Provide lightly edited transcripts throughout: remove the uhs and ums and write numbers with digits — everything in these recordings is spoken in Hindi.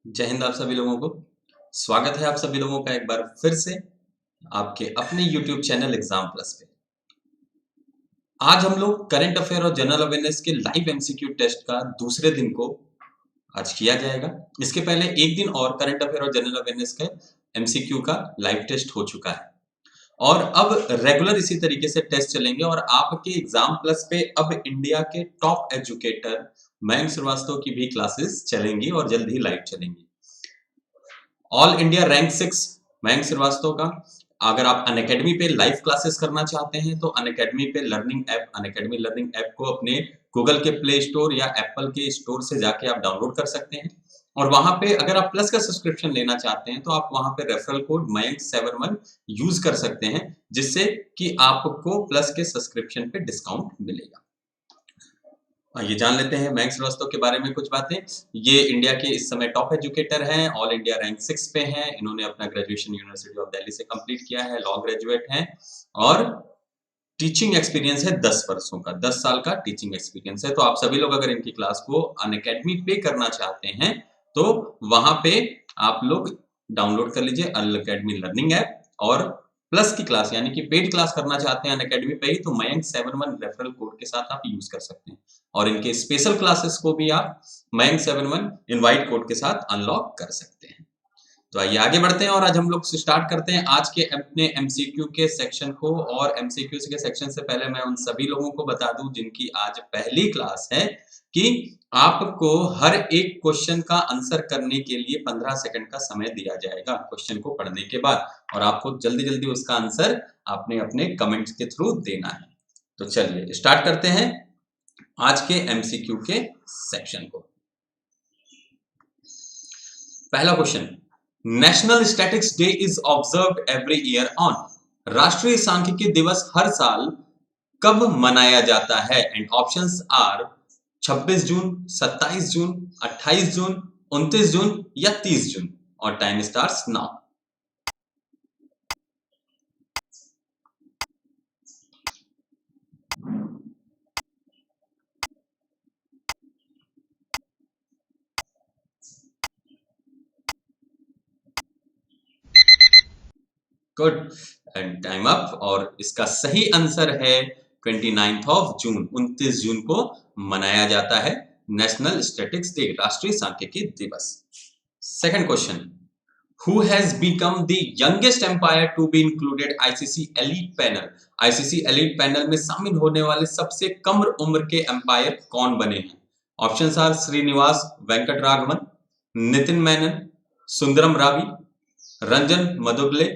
जय हिंद आप सभी लोगों को। स्वागत है आप सभी लोगों का एक बार फिर से आपके अपने YouTube चैनल एग्जाम प्लस पे। आज हम लोग करंट अफेयर और जनरल अवेयरनेस के लाइव एमसीक्यू टेस्ट का दूसरे दिन को आज किया जाएगा। इसके पहले एक दिन और करंट अफेयर और जनरल अवेयरनेस का एमसीक्यू का लाइव टेस्ट हो चुका है और अब रेगुलर इसी तरीके से टेस्ट चलेंगे और आपके एग्जाम प्लस पे अब इंडिया के टॉप एजुकेटर मयंक श्रीवास्तव की भी क्लासेस चलेंगी और जल्द ही लाइव चलेंगी। All India rank 6 Mayank Shrivastava का अगर आप अनअकैडमी पे लाइव क्लासेस करना चाहते हैं तो अनअकैडमी पे learning app Unacademy learning app को अपने गूगल के प्ले स्टोर या एप्पल के स्टोर से जाके आप डाउनलोड कर सकते हैं और वहां पे अगर आप प्लस का सब्सक्रिप्शन लेना चाहते हैं तो आप वहां पे रेफरल कोड मयंक71 यूज कर सकते हैं जिससे कि आपको प्लस के सब्सक्रिप्शन पे डिस्काउंट मिलेगा। ये जान लेते हैं मयंक श्रीवास्तव के बारे में कुछ बातें। ये इंडिया के इस समय टॉप एजुकेटर हैं, ऑल इंडिया रैंक 6 पे हैं। इन्होंने अपना ग्रेजुएशन यूनिवर्सिटी ऑफ दिल्ली से कंप्लीट किया है, लॉ ग्रेजुएट हैं और टीचिंग एक्सपीरियंस है 10 वर्षों का, 10 साल का टीचिंग एक्सपीरियंस है। तो आप सभी लोग अगर इनकी क्लास को अनअकैडमी पे करना चाहते हैं तो वहां पे आप लोग डाउनलोड कर लीजिए अनअकैडमी लर्निंग ऐप और प्लस की क्लास यानी कि पेड क्लास करना चाहते हैं अनअकैडमी पे ही तो मयंक71 रेफरल कोड के साथ आप यूज कर सकते हैं और इनके स्पेशल क्लासेस को भी आप मयंक71 इनवाइट कोड के साथ अनलॉक कर सकते हैं। तो आइए आगे बढ़ते हैं और आज हम लोग स्टार्ट करते हैं आज के अपने एमसीक्यू के सेक्शन को। और एमसीक्यू के सेक्शन से पहले मैं उन सभी लोगों को बता दूं जिनकी आज पहली क्लास है कि आपको हर एक क्वेश्चन का आंसर करने के लिए 15 सेकंड का समय दिया जाएगा क्वेश्चन को पढ़ने के बाद और आपको जल्दी जल्दी उसका आंसर आपने अपने कमेंट्स के थ्रू देना है। तो चलिए स्टार्ट करते हैं आज के एमसीक्यू के सेक्शन को। पहला question, national statics day is observed every year on. राष्ट्रीय सांख्यिकी दिवस हर साल कब मनाया जाता है? एंड ऑप्शंस आर 26 जून, 27 जून, 28 जून, 29 जून या 30 जून और time starts now. Good and time up और इसका सही आंसर है 29 ऑफ जून, 29 जून को मनाया जाता है नेशनल स्टैटिक्स डे, राष्ट्रीय सांख्यिकी दिवस। Second question, who has become the youngest umpire to be included ICC elite panel? ICC elite panel में शामिल होने वाले सबसे कम उम्र के एम्पायर कौन बने हैं? Options are Srinivas Venkataraghavan, Nitin Menon, Sundaram Ravi, Ranjan Madugalle,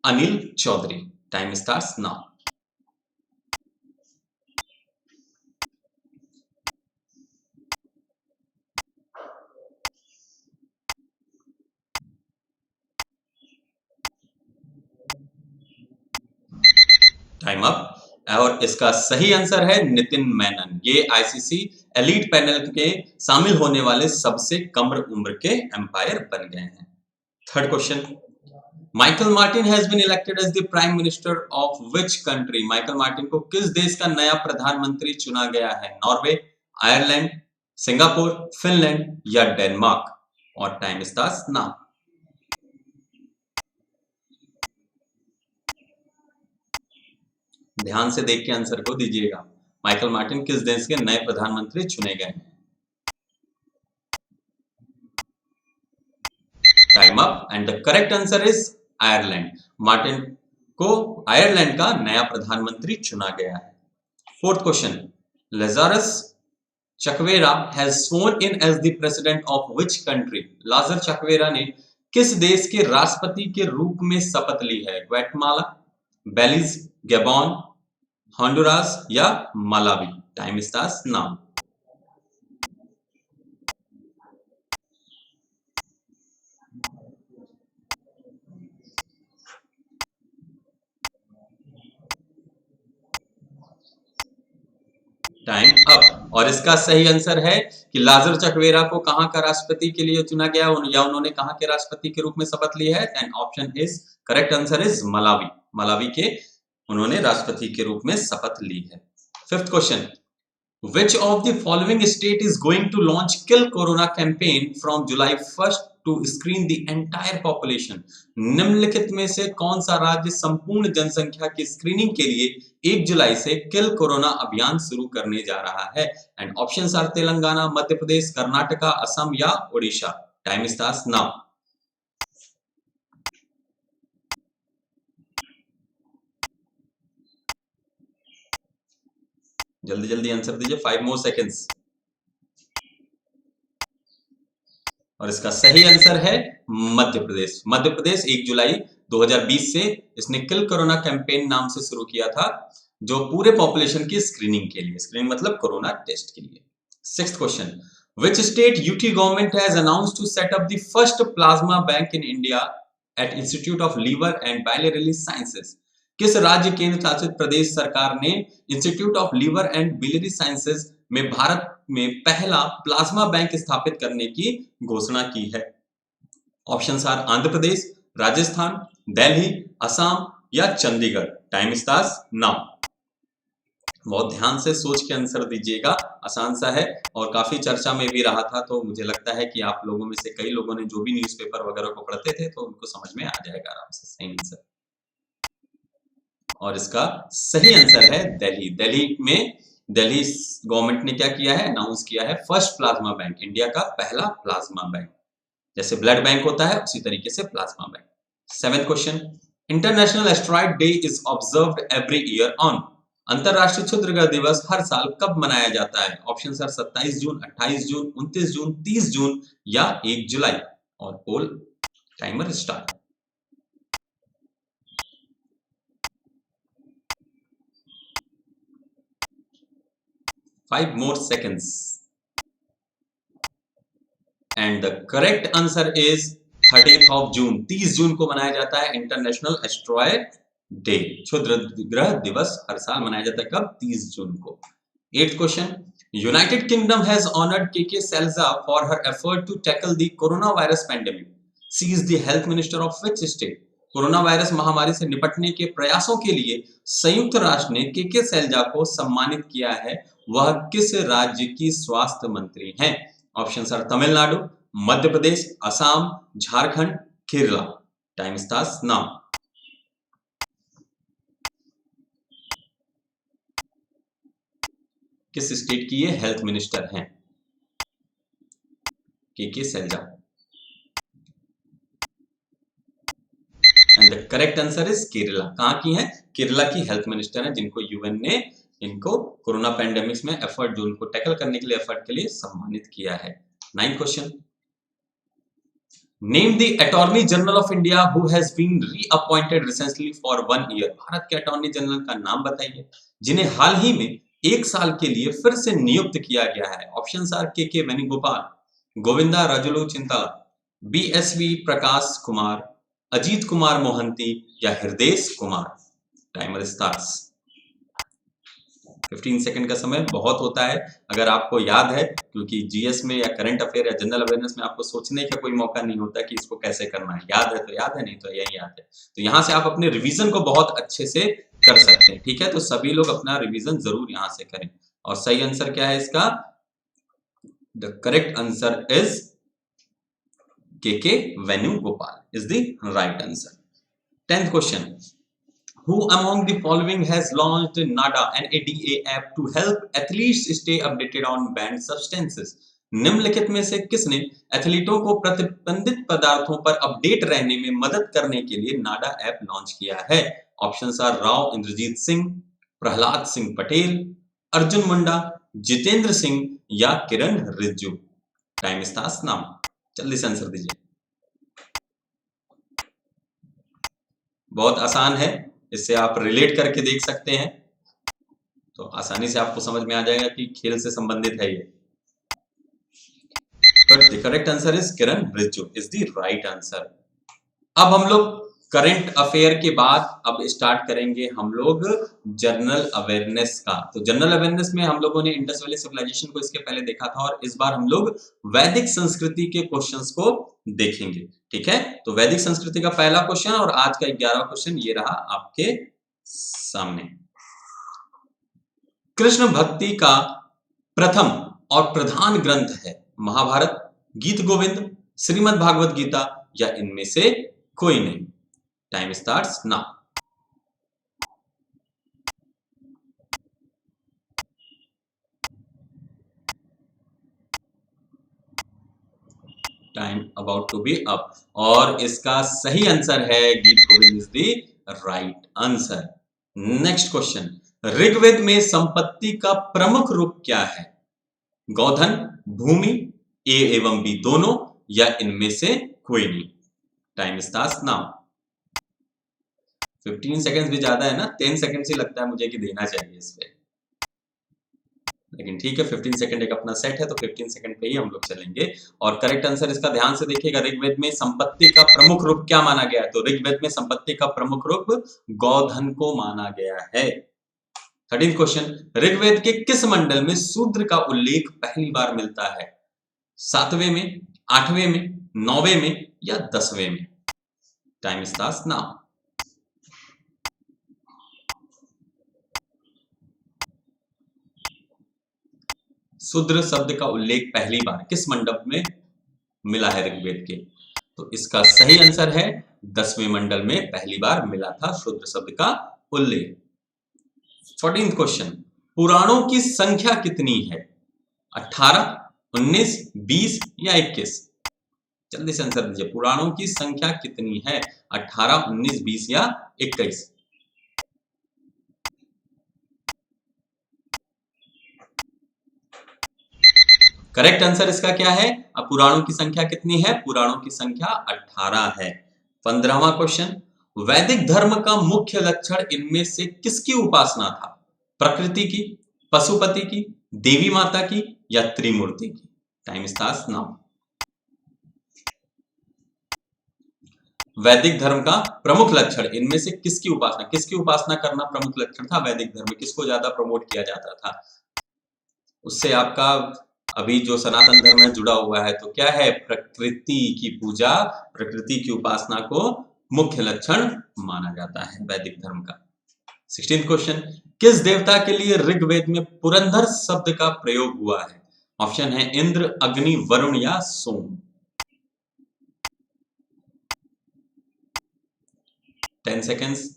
Anil Chaudhary. Time starts now. Time up और इसका सही आंसर है नितिन मेनन। ये आईसीसी एलीट पैनल के शामिल होने वाले सबसे कम उम्र के एम्पायर बन गए हैं। Third question, Michael Martin has been elected as the prime minister of which country? Michael Martin को किस देश का नया प्रधानमंत्री चुना गया है? नॉर्वे, आयरलैंड, सिंगापुर, फिनलैंड या डेनमार्क और टाइम स्टार्ट्स नाउ। ध्यान से देख के आंसर को दीजिएगा। माइकल मार्टिन किस देश के नए प्रधानमंत्री चुने गए हैं? Time up and the correct answer is Ireland. Martin को आयरलैंड का नया प्रधानमंत्री चुना गया है। Fourth question, Lazarus Chakwera has स्worn in as the president of which country? Lazarus Chakwera ने किस देश के राष्ट्रपति के रूप में शपथ ली है? ग्वाटेमाला, बेलीज, गैबोन, होंडुरास या Malawi. Time starts now. Time up और इसका सही आंसर है कि लाजर चकवेरा को कहां का राष्ट्रपति के लिए चुना गया या उन्होंने कहां के राष्ट्रपति के रूप में शपथ ली है? And option is correct answer is Malawi. Malawi के उन्होंने राष्ट्रपति के रूप में शपथ ली है। Fifth question, Which of the following state is going to launch Kill Corona campaign from July 1st to screen the entire population? निम्नलिखित में से कौन सा राज्य संपूर्ण जनसंख्या की स्क्रीनिंग के लिए 1 जुलाई से किल कोरोना अभियान शुरू करने जा रहा है? And options are Telangana, Madhya Pradesh, Karnataka, Assam या ओडिशा. Time starts now. जल्दी जल्दी आंसर दीजिए, 5 मोर सेकेंड्स. और इसका सही आंसर है मध्य प्रदेश. मध्य प्रदेश 1 जुलाई 2020 से इसने किल कोरोना कैंपेन नाम से शुरू किया था, जो पूरे पॉपुलेशन की स्क्रीनिंग के लिए, स्क्रीनिंग मतलब कोरोना टेस्ट के लिए. 6th question. Which state UT government has announced to set up the first plasma bank in India at Institute of Liver and Biliary Sciences? किस राज्य केंद्र शासित प्रदेश सरकार ने institute of liver and biliary sciences में भारत में पहला प्लाज्मा बैंक स्थापित करने की घोषणा की है? ऑप्शंस आर आंध्र प्रदेश, राजस्थान, दिल्ली, असम या चंडीगढ़. Time starts now. बहुत ध्यान से सोच के आंसर दीजिएगा, आसान सा है और काफी चर्चा में भी रहा था, तो मुझे लगता है कि आप लोगों में से कई लोगों ने जो भी न्यूज़पेपर वगैरह को पढ़ते थे तो उनको समझ में आ जाएगा आराम से सही आंसर. और इसका सही आंसर है दिल्ली. दिल्ली में दिल्ली गवर्नमेंट ने क्या किया है, अनाउंस किया है फर्स्ट प्लाज्मा बैंक, इंडिया का पहला प्लाज्मा बैंक. जैसे ब्लड बैंक होता है उसी तरीके से plasma bank. 7th question. International asteroid day is observed every year on. अंतरराष्ट्रीय क्षुद्रग्रह दिवस हर साल कब मनाया जाता है? ऑप्शन सर 27 जून, 28 जून, 29 जून, 30 जून या 1 जुलाई. और पोल timer start. 5 more seconds. And the correct answer is 30th of June. 30 जून को मनाया जाता है इंटरनेशनल एस्ट्रॉइड डे. क्षुद्र ग्रह दिवस हर साल मनाया जाता है कब? 30 जून को. 8th question. United Kingdom has honoured KK Shailaja for her effort to tackle the corona virus pandemic. She is the health minister of which state? Corona virus महामारी से निपटने के प्रयासों के लिए संयुक्त राष्ट्र ने केके सैल्जा को सम्मानित किया है. वह किस राज्य की स्वास्थ्य मंत्री हैं? Option are Tamil Nadu, Madhya Pradesh, Assam, Jharkhand, Kerala. Time starts now. किस स्टेट की ये हेल्थ मिनिस्टर हैं? K K Selja. And the correct answer is Kerala. कहां की है? केरला की हेल्थ मिनिस्टर हैं, जिनको यूएन ने इनको कोरोना पैंडेमिक्स में एफर्ट, जो उनको टैकल करने के लिए एफर्ट के लिए सम्मानित किया है. 9th question. Name the attorney general of India who has been reappointed recently for 1 year. Bharat के अटॉर्नी जनरल का नाम बताइए जिन्हें हाल ही में 1 साल के लिए फिर से नियुक्त किया गया है. ऑप्शंस आर के वेणुगोपाल, गोविंदा राजुलू चिंताला, बीएसवी प्रकाश कुमार, अजीत कुमार मोहंती या Hridesh Kumar. Timer starts. 15 second का समय बहुत होता है. अगर आपको याद है, क्योंकि जीएस में या करंट अफेयर या जनरल अवेयरनेस में आपको सोचने का कोई मौका नहीं होता कि इसको कैसे करना है. याद है तो याद है, नहीं तो यही याद है. तो यहां से आप अपने रिवीजन को बहुत अच्छे से कर सकते हैं. ठीक है, तो सभी लोग अपना रिवीजन जरूर यहां से करें. और सही आंसर क्या है इसका? द करेक्ट आंसर इज के Venugopal is the right answer. 10th question. Who among the following has launched NADA NADA app to help athletes stay updated on banned substances? निम्नलिखित में से किसने एथलीटों को प्रतिबंधित पदार्थों पर अपडेट रहने में मदद करने के लिए नाडा ऐप लॉन्च किया है? ऑप्शंस आर राव इंद्रजीत सिंह, प्रहलाद सिंह पटेल, अर्जुन मुंडा, जितेंद्र सिंह या Kiren Rijiju. Time starts now. जल्दी से आंसर दीजिए. बहुत आसान है, इससे आप रिलेट करके देख सकते हैं, तो आसानी से आपको समझ में आ जाएगा कि खेल से संबंधित है ये. But the correct answer is Kiran Rijiju is the right answer. अब हम लोग करंट अफेयर के बाद अब स्टार्ट करेंगे हम लोग जनरल अवेयरनेस का. तो जनरल अवेयरनेस में हम लोगों ने इंडस वैली सिविलाइजेशन को इसके पहले देखा था, और इस बार हम लोग वैदिक संस्कृति के क्वेश्चंस को देखेंगे. ठीक है, तो वैदिक संस्कृति का पहला क्वेश्चन और आज का 11वां क्वेश्चन ये रहा आपके सामने. कृष्ण भक्ति का प्रथम और प्रधान ग्रंथ है? महाभारत, गीत गोविंद, श्रीमद् भागवत गीता या इनमें से कोई नहीं? Time starts now. Time about to be up और इसका सही आंसर है Geet Govind is the right answer. Next question, Rigveda में संपत्ति का प्रमुख रूप क्या है? गौधन, भूमि, ए एवं बी दोनों या इनमें से कोई नहीं? Time starts now. 15 सेकंड्स भी ज्यादा है ना, 10 सेकंड्स ही लगता है मुझे कि देना चाहिए इस पे, लेकिन ठीक है 15 सेकंड एक अपना सेट है तो 15 सेकंड पे ही हम लोग चलेंगे। और करेक्ट आंसर इसका ध्यान से देखिएगा, ऋग्वेद में संपत्ति का प्रमुख रूप क्या माना गया है? तो ऋग्वेद में संपत्ति का प्रमुख रूप गौधन को माना गया है। 13th क्वेश्चन, ऋग्वेद के किस मंडल में शूद्र का उल्लेख पहली बार मिलता है? 7वें में, 8वें में, 9वें में या 10वें में? Time starts now. शूद्र शब्द का उल्लेख पहली बार किस मंडप में मिला है ऋग्वेद के? तो इसका सही आंसर है 10वें मंडल में पहली बार मिला था शूद्र शब्द का उल्लेख। 14th क्वेश्चन, पुराणों की संख्या कितनी है? 18, 19, 20 या 21? जल्दी से आंसर दीजिए, पुराणों की संख्या कितनी है? 18, 19, 20 या 21? करेक्ट आंसर इसका क्या है? अब पुराणों की संख्या कितनी है? पुराणों की संख्या 18 है। 15वां क्वेश्चन, वैदिक धर्म का मुख्य लक्षण इनमें से किसकी उपासना था? प्रकृति की, पशुपति की, देवी माता की या त्रिमूर्ति की? Time starts now. वैदिक धर्म का प्रमुख लक्षण इनमें से किसकी उपासना करना प्रमुख लक्षण था वैदिक धर्म में? किसको ज्यादा प्रमोट किया जाता था? उससे आपका अभी जो सनातन धर्म है जुड़ा हुआ है, तो क्या है? प्रकृति की पूजा, प्रकृति की उपासना को मुख्य लक्षण माना जाता है वैदिक धर्म का। 16th क्वेश्चन, किस देवता के लिए ऋग्वेद में पुरंदर शब्द का प्रयोग हुआ है? ऑप्शन है इंद्र, अग्नि, वरुण या सोम। 10 सेकेंड्स।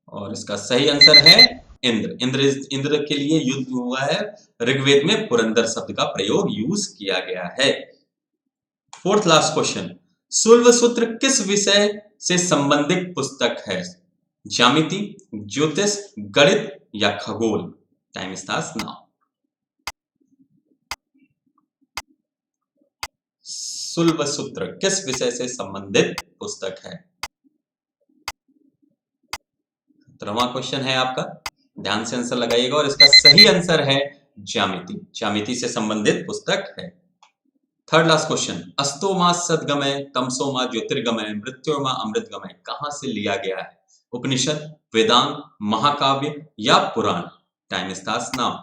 और इसका सही आंसर है इंद्र। इंद्र के लिए युद्ध हुआ है, ऋग्वेद में पुरंदर शब्द का प्रयोग यूज किया गया है। 4th लास्ट क्वेश्चन, शुल्ब सूत्र किस विषय से संबंधित पुस्तक है? ज्यामिति, ज्योतिष, गणित या खगोल? Time starts now. शुल्ब सूत्र किस विषय से संबंधित पुस्तक है? 17वां क्वेश्चन है आपका, ध्यान से आंसर लगाइएगा और इसका सही आंसर है ज्यामिति। ज्यामिति से संबंधित पुस्तक है। 3rd लास्ट क्वेश्चन, अस्तो मा सद्गमय, तमसो मा ज्योतिर्गमय, मृत्योर्मा मा अमृतगमय कहां से लिया गया है? उपनिषद, वेदांत, महाकाव्य या पुराण? Time starts now.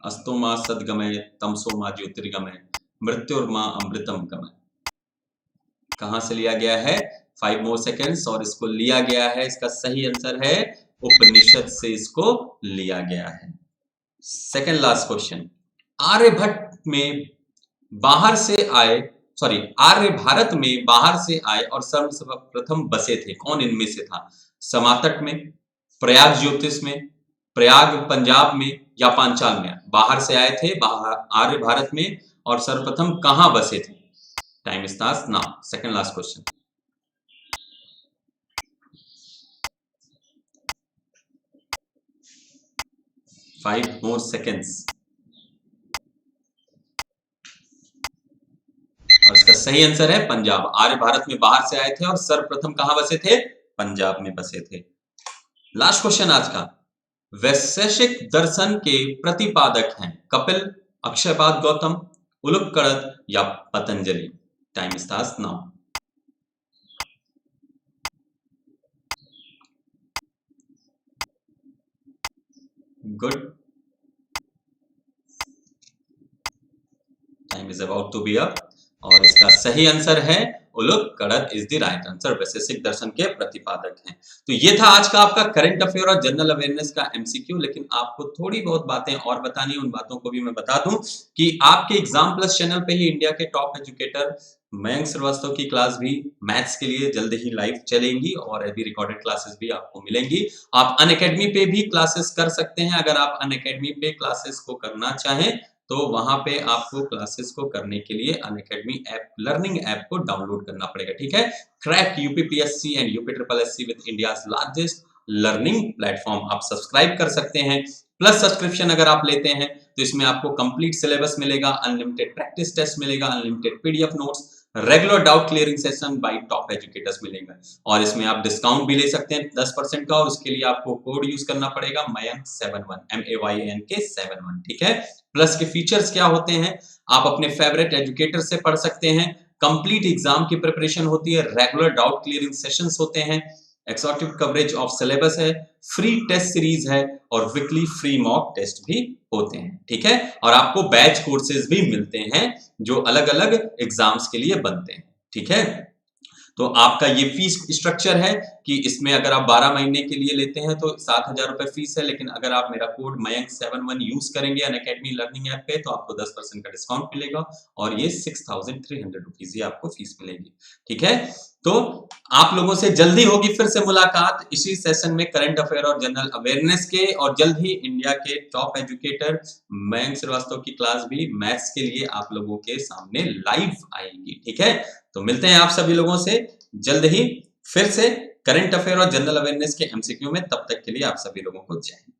अस्तो मा सद्गमय, तमसो मा ज्योतिर्गमय, मृत्योर्मा अमृतम गमय कहां से लिया गया है? 5 मोर सेकेंड्स और इसको लिया गया है, इसका सही आंसर है उपनिषद से इसको लिया गया है। 2nd लास्ट क्वेश्चन, आर्यभट्ट में बाहर से आए आर्य भारत में बाहर से आए और सर्वप्रथम बसे थे, कौन इनमें से था? समातट में, प्रयाग ज्योतिष में, प्रयाग पंजाब में या पांचाल में? बाहर से आए थे आर्य भारत में और सर्वप्रथम कहां बसे थे? Time starts now. 2nd last question. Five more seconds और इसका सही आंसर है पंजाब। आर्य भारत में बाहर से आए थे और सर्वप्रथम कहां बसे थे? पंजाब में बसे थे। लास्ट क्वेश्चन आज का, वैशेषिक दर्शन के प्रतिपादक हैं कपिल, अक्षयपाद गौतम, उलूकनद या Patanjali? Time starts now. Good, time is about to be up और इसका सही आंसर है उलुक्कड़त is the right answer, Vaisheshika दर्शन के प्रतिपादक हैं। तो ये था आज का आपका करंट अफेयर और जनरल अवेयरनेस का एमसीक्यू। लेकिन आपको थोड़ी बहुत बातें और बतानी है, उन बातों को भी मैं बता दूं कि आपके एग्जाम प्लस चैनल पे ही इंडिया के टॉप एजुकेटर मयंक श्रीवास्तव की क्लास भी मैथ्स के लिए जल्द ही लाइव चलेंगी और अभी रिकॉर्डेड क्लासेस भी आपको मिलेंगी। आप अनअकैडमी पे भी क्लासेस कर सकते हैं। अगर आप अनअकैडमी पे क्लासेस को करना चाहें तो वहां पे आपको क्लासेस को करने के लिए अनअकैडमी ऐप, लर्निंग ऐप को डाउनलोड करना पड़ेगा, ठीक है। Crack UPPSC and UP triple SC with India's largest learning platform आप सब्सक्राइब कर सकते हैं। प्लस सब्सक्रिप्शन अगर आप लेते हैं तो इसमें आपको कंप्लीट सिलेबस मिलेगा, अनलिमिटेड प्रैक्टिस टेस्ट मिलेगा, unlimited PDF notes, regular doubt clearing session bye top educators मिलेगा। और इसमें आप डिस्काउंट भी ले सकते हैं 10% का, और उसके लिए आपको कोड यूज करना पड़ेगा MAYANK71, MAYANK71, ठीक है। प्लस के फीचर्स क्या होते हैं, आप अपने फेवरेट एजुकेटर से पढ़ सकते हैं, कंप्लीट एग्जाम की प्रिपरेशन होती है, रेगुलर डाउट क्लियरिंग सेशंस होते हैं, एक्सॉटिव कवरेज ऑफ सिलेबस है, फ्री टेस्ट सीरीज है और वीकली फ्री मॉक टेस्ट भी होते हैं, ठीक है। और आपको बैच कोर्सेज भी मिलते हैं जो अलग अलग एग्जाम्स के लिए बनते हैं, ठीक है। तो आपका ये फीस स्ट्रक्चर है कि इसमें अगर आप 12 महीने के लिए लेते हैं तो 7,000 रुपए फीस है। लेकिन अगर आप मेरा कोड MAYANK71 यूज करेंगे अनअकैडमी लर्निंग ऐप पे तो आपको 10% का डिस्काउंट मिलेगा और ये 6,300 रुपीज ही आपको फीस मिलेगी, ठीक है। तो आप लोगों से जल्दी होगी फिर से मुलाकात इसी सेशन में करंट अफेयर और जनरल अवेयरनेस के, और जल्द ही इंडिया के टॉप एजुकेटर मयंक श्रीवास्तव की क्लास भी मैथ्स के लिए आप लोगों के सामने लाइव आएगी, ठीक है। तो मिलते हैं आप सभी लोगों से जल्द ही फिर से करंट अफेयर और जनरल अवेयरनेस के एमसीक्यू में। तब तक के लिए आप सभी लोगों को जय हिंद।